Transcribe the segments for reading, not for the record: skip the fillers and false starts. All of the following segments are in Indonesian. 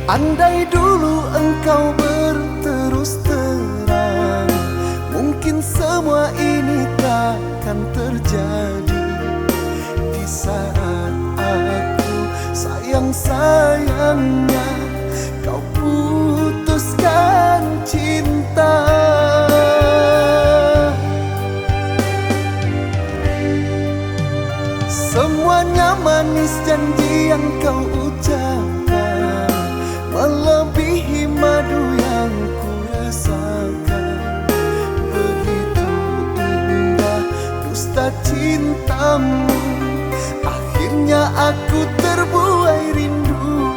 Andai dulu engkau berterus terang, mungkin semua ini takkan terjadi. Di saat aku sayang-sayangnya kau putuskan cinta. Semuanya manis janji yang kau ucapkan, melebihi madu yang ku rasakan. Begitu indah dusta cintamu, akhirnya aku terbuai rindu.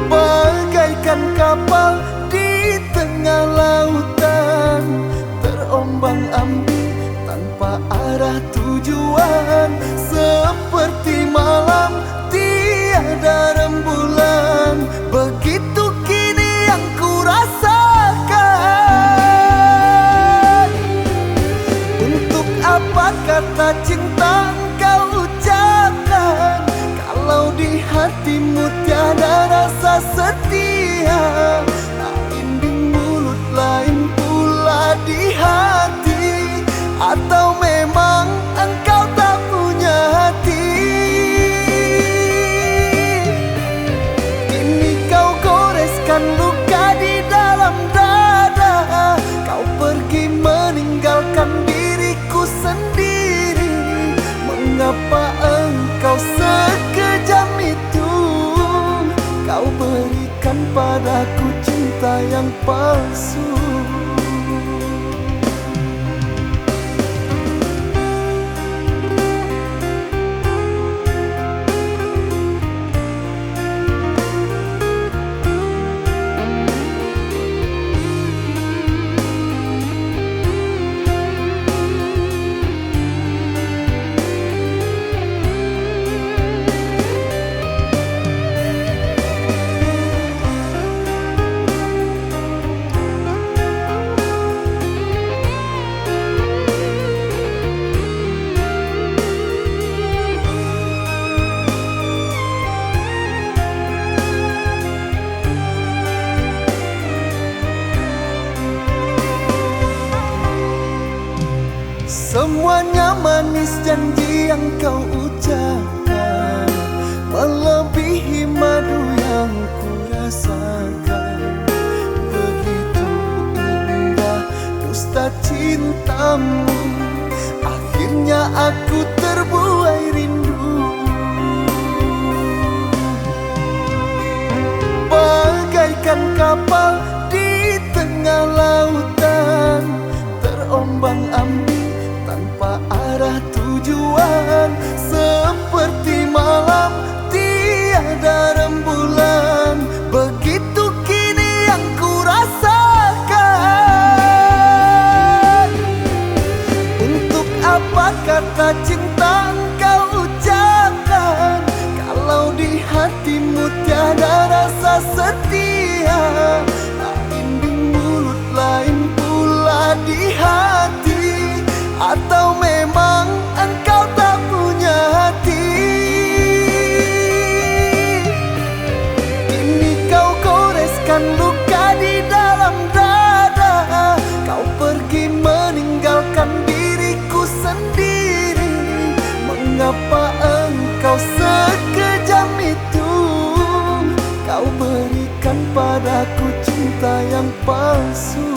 Bagaikan kapal di tengah lautan, terombang-ambing tanpa arah tujuan. Seperti malam tiada rembulan, begitu kini yang ku rasakan. Untuk apa kata cinta engkau ucapkan, kalau di hatimu tiada rasa setia? Lain di mulut, lain pula di hati, atau memang engkau tak punya hati? Kini kau goreskan luka di dalam dada, kau pergi meninggalkan diriku sendiri. Mengapa engkau sekejam itu? Kau berikan padaku cinta yang palsu. Semuanya manis janji yang kau ucapkan, melebihi madu yang ku rasakan. Begitu indah dusta cintamu, akhirnya aku terbuai rindu. Bagaikan kapal di tengah lautan, terombang-ambing tanpa arah tujuan. Seperti malam tiada rembulan, begitu kini yang ku rasakan. Untuk apa kata cinta engkau ucapkan, kalau di hatimu tiada rasa setia? Lain di mulut, lain pula di hati, atau memang engkau tak punya hati? Kini kau goreskan luka di dalam dada, kau pergi meninggalkan diriku sendiri. Mengapa engkau sekejam itu? Kau berikan padaku cinta yang palsu.